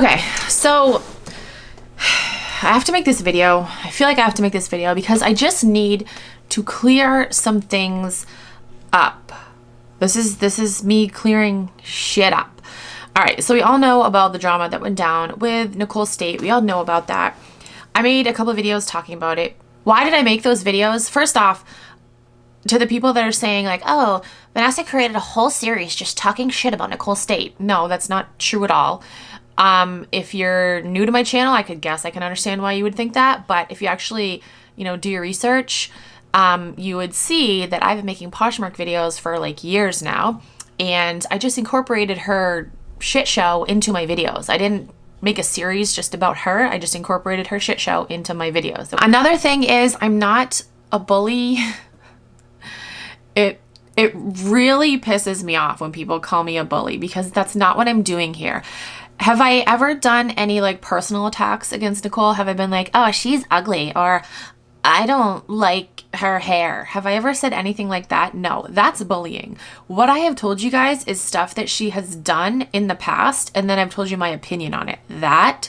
Okay, so I have to make this video. I feel like I have to make this video because I just need to clear some things up. This is me clearing shit up. All right, so we all know about the drama that went down with Nicole State. We all know about that. I made a couple of videos talking about it. Why did I make those videos? First off, to the people that are saying like, oh, Vanessa created a whole series just talking shit about Nicole State. No, that's not true at all. If you're new to my channel, I can understand why you would think that. But if you actually, do your research, you would see that I've been making Poshmark videos for like years now. And I just incorporated her shit show into my videos. I didn't make a series just about her. I just incorporated her shit show into my videos. Another thing is I'm not a bully. It really pisses me off when people call me a bully because that's not what I'm doing here. Have I ever done any like personal attacks against Nicole? Have I been like, oh, she's ugly, or I don't like her hair? Have I ever said anything like that? No, that's bullying. What I have told you guys is stuff that she has done in the past, and then I've told you my opinion on it. That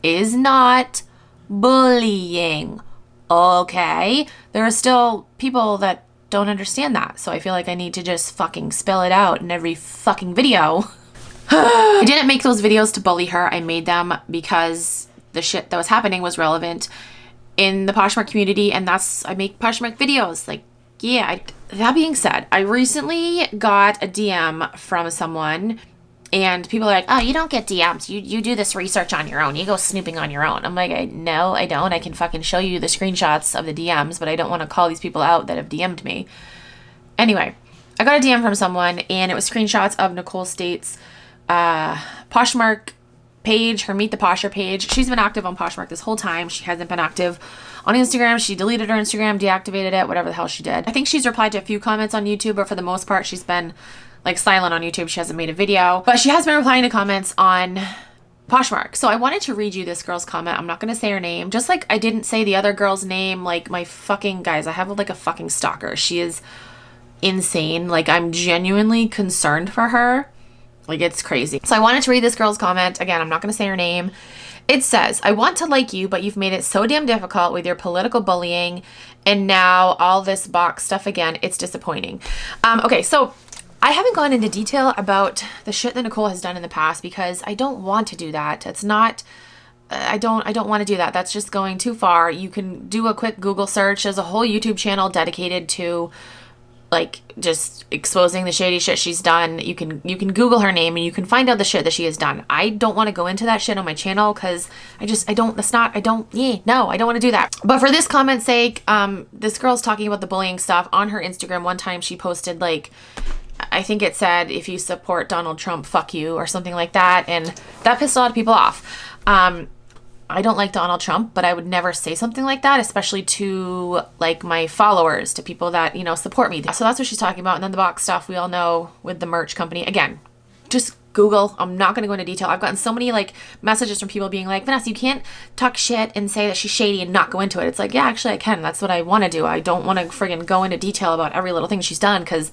is not bullying, okay? There are still people that don't understand that, so I feel like I need to just fucking spell it out in every fucking video. I didn't make those videos to bully her. I made them because the shit that was happening was relevant in the Poshmark community, and I make Poshmark videos. Like, yeah. That being said, I recently got a DM from someone, and people are like, oh, you don't get DMs. You do this research on your own. You go snooping on your own. I'm like, no, I don't. I can fucking show you the screenshots of the DMs, but I don't want to call these people out that have DM'd me. Anyway, I got a DM from someone, and it was screenshots of Nicole State's Poshmark page, her Meet the Posher page. She's been active on Poshmark this whole time. She hasn't been active on Instagram. She deleted her Instagram, deactivated it, whatever the hell she did. I think she's replied to a few comments on YouTube, but for the most part, she's been like silent on YouTube. She hasn't made a video, but she has been replying to comments on Poshmark. So I wanted to read you this girl's comment. I'm not going to say her name, just like I didn't say the other girl's name. Like, my fucking guys, I have like a fucking stalker. She is insane. Like, I'm genuinely concerned for her. Like, it's crazy. So I wanted to read this girl's comment. Again, I'm not going to say her name. It says, I want to like you, but you've made it so damn difficult with your political bullying and now all this box stuff again. It's disappointing. Okay, so I haven't gone into detail about the shit that Nicole has done in the past because I don't want to do that. It's not, I don't want to do that. That's just going too far. You can do a quick Google search. There's a whole YouTube channel dedicated to like just exposing the shady shit she's done. You can Google her name and you can find out the shit that she has done. I don't want to go into that shit on my channel because I don't want to do that. But for this comment's sake, this girl's talking about the bullying stuff on her Instagram. One time she posted like, I think it said, if you support Donald Trump, fuck you, or something like that. And that pissed a lot of people off. I don't like Donald Trump, but I would never say something like that, especially to like my followers, to people that, support me. So that's what she's talking about. And then the box stuff we all know with the merch company. Again, just Google. I'm not going to go into detail. I've gotten so many like messages from people being like, Vanessa, you can't talk shit and say that she's shady and not go into it. It's like, yeah, actually I can. That's what I want to do. I don't want to friggin' go into detail about every little thing she's done because,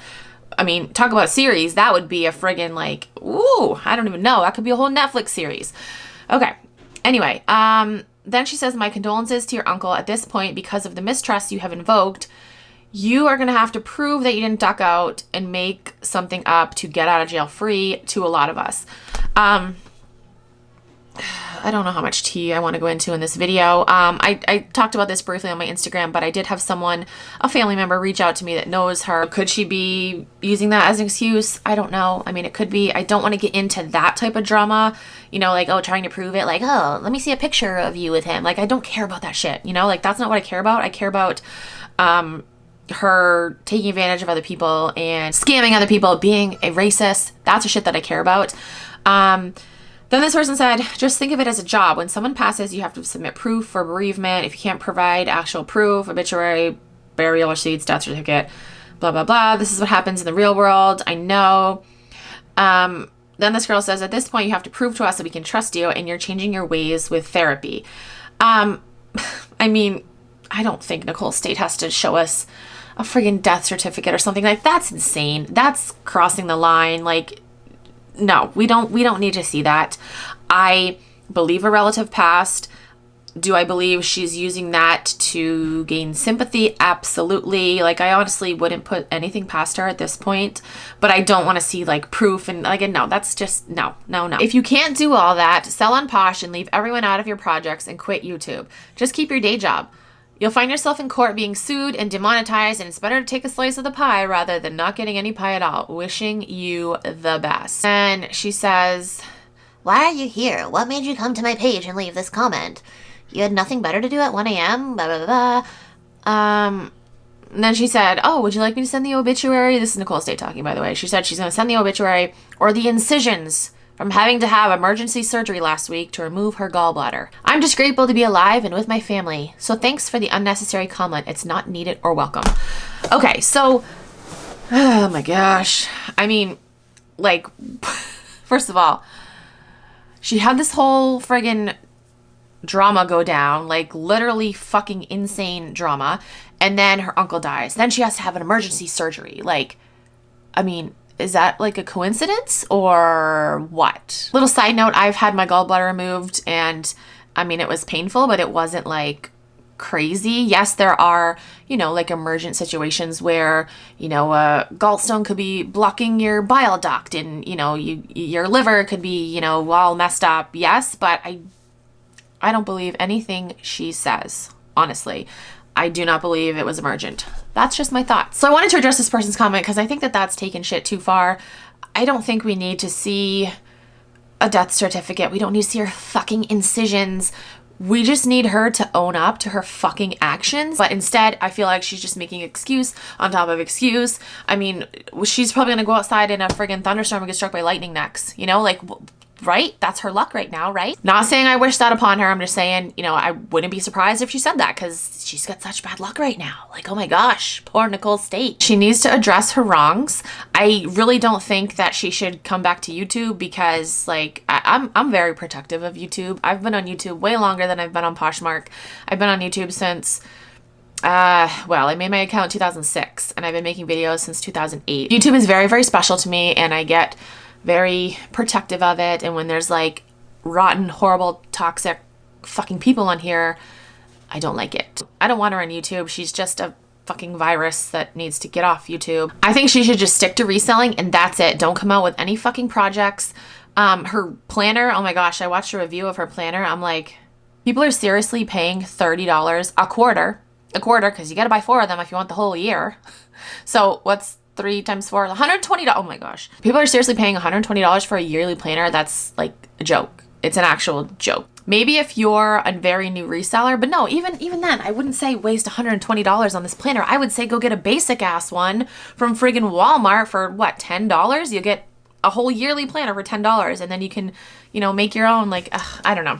I mean, talk about a series. That would be a friggin' like, ooh, I don't even know. That could be a whole Netflix series. Okay. Anyway, then she says, my condolences to your uncle. At this point, because of the mistrust you have invoked, you are going to have to prove that you didn't duck out and make something up to get out of jail free to a lot of us. I don't know how much tea I want to go into in this video. I talked about this briefly on my Instagram, but I did have someone, a family member, reach out to me that knows her. Could she be using that as an excuse? I don't know. I mean, it could be. I don't want to get into that type of drama, like, oh, trying to prove it, like, oh, let me see a picture of you with him. Like, I don't care about that shit, like, that's not what I care about. I care about her taking advantage of other people and scamming other people, being a racist. That's the shit that I care about. Then this person said, just think of it as a job. When someone passes, you have to submit proof for bereavement. If you can't provide actual proof, obituary, burial receipts, death certificate, blah, blah, blah. This is what happens in the real world. I know. Then this girl says, at this point, you have to prove to us that we can trust you and you're changing your ways with therapy. I mean, I don't think Nicole State has to show us a friggin' death certificate or something. Like, that's insane. That's crossing the line. Like, no, we don't need to see that. I believe a relative passed. Do I believe she's using that to gain sympathy? Absolutely. Like, I honestly wouldn't put anything past her at this point, but I don't want to see like proof and like, no, that's just no. If you can't do all that, sell on Posh and leave everyone out of your projects and quit YouTube. Just keep your day job. You'll find yourself in court being sued and demonetized, and it's better to take a slice of the pie rather than not getting any pie at all. Wishing you the best. And she says, why are you here? What made you come to my page and leave this comment? You had nothing better to do at 1 a.m., blah, blah, blah. And then she said, oh, would you like me to send the obituary? This is Nicole State talking, by the way. She said she's going to send the obituary or the incisions from having to have emergency surgery last week to remove her gallbladder. I'm just grateful to be alive and with my family. So thanks for the unnecessary comment. It's not needed or welcome. Okay, so, oh my gosh. I mean, like, first of all, she had this whole friggin' drama go down, like literally fucking insane drama, and then her uncle dies. Then she has to have an emergency surgery. Like, I mean, is that like a coincidence or what? Little side note, I've had my gallbladder removed, and I mean, it was painful, but it wasn't like crazy. Yes, there are, you know, like emergent situations where, you know, a gallstone could be blocking your bile duct, and, you know, your liver could be, you know, all messed up. Yes, but I don't believe anything she says, honestly. I do not believe it was emergent. That's just my thoughts. So I wanted to address this person's comment because I think that that's taken shit too far. I don't think we need to see a death certificate. We don't need to see her fucking incisions. We just need her to own up to her fucking actions. But instead, I feel like she's just making excuse on top of excuse. I mean, she's probably gonna go outside in a friggin' thunderstorm and get struck by lightning next. You know, like, right? That's her luck right now, right? Not saying I wish that upon her. I'm just saying, you know, I wouldn't be surprised if she said that because she's got such bad luck right now. Like, oh my gosh, poor Nicole State. She needs to address her wrongs. I really don't think that she should come back to YouTube because, like, I'm very protective of YouTube. I've been on YouTube way longer than I've been on Poshmark. I've been on YouTube since well, I made my account in 2006 and I've been making videos since 2008. YouTube is very, very special to me, and I get very protective of it. And when there's like rotten, horrible, toxic fucking people on here, I don't like it. I don't want her on YouTube. She's just a fucking virus that needs to get off YouTube. I think she should just stick to reselling and that's it. Don't come out with any fucking projects. Her planner, oh my gosh, I watched a review of her planner. I'm like, people are seriously paying $30 a quarter, because you got to buy 4 of them if you want the whole year. So what's 3 times 4? $120. Oh my gosh. People are seriously paying $120 for a yearly planner. That's like a joke. It's an actual joke. Maybe if you're a very new reseller, but no, even then, I wouldn't say waste $120 on this planner. I would say go get a basic ass one from friggin' Walmart for what, $10? You get a whole yearly planner for $10, and then you can, you know, make your own. Like, I don't know.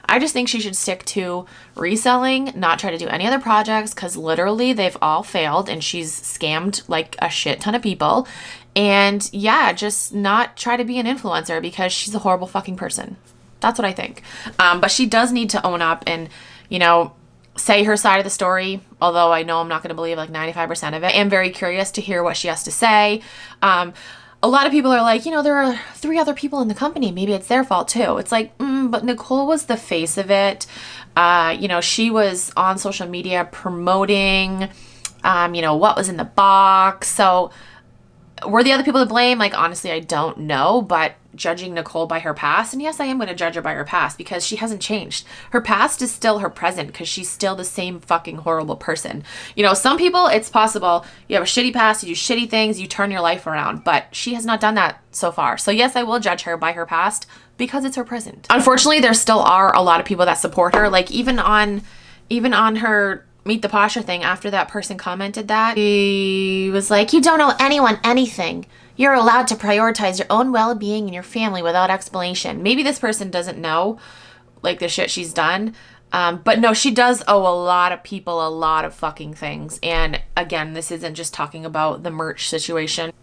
I just think she should stick to reselling, not try to do any other projects, because literally they've all failed and she's scammed like a shit ton of people. And yeah, just not try to be an influencer because she's a horrible fucking person. That's what I think. But she does need to own up and, you know, say her side of the story, although I know I'm not going to believe like 95% of it. I am very curious to hear what she has to say. A lot of people are like, you know, there are 3 other people in the company. Maybe it's their fault too. It's like, but Nicole was the face of it. You know, she was on social media promoting, you know, what was in the box. So were the other people to blame? Like, honestly, I don't know, but judging Nicole by her past, and yes, I am going to judge her by her past because she hasn't changed. Her past is still her present because she's still the same fucking horrible person. You know, some people, it's possible you have a shitty past, you do shitty things, you turn your life around, but she has not done that so far. So yes, I will judge her by her past because it's her present. Unfortunately, there still are a lot of people that support her. Like even on her Meet the Posher thing, after that person commented that, he was like, you don't owe anyone anything. You're allowed to prioritize your own well-being and your family without explanation. Maybe this person doesn't know, like, the shit she's done. But no, she does owe a lot of people a lot of fucking things. And again, this isn't just talking about the merch situation.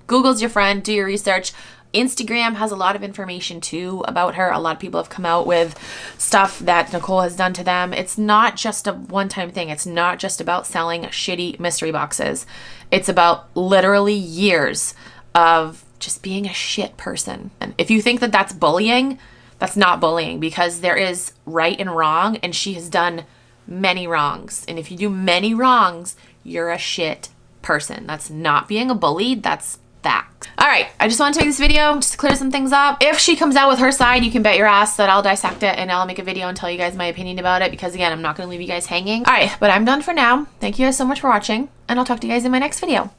Google's your friend. Do your research. Instagram has a lot of information too about her. A lot of people have come out with stuff that Nicole has done to them. It's not just a one-time thing. It's not just about selling shitty mystery boxes. It's about literally years of just being a shit person. And if you think that that's bullying, That's not bullying, because there is right and wrong, and she has done many wrongs. And if you do many wrongs, you're a shit person. That's not being a bully. That's fact. All right, I just want to make this video just to clear some things up. If she comes out with her side, you can bet your ass that I'll dissect it and I'll make a video and tell you guys my opinion about it, because again, I'm not going to leave you guys hanging. All right, but I'm done for now. Thank you guys so much for watching, and I'll talk to you guys in my next video.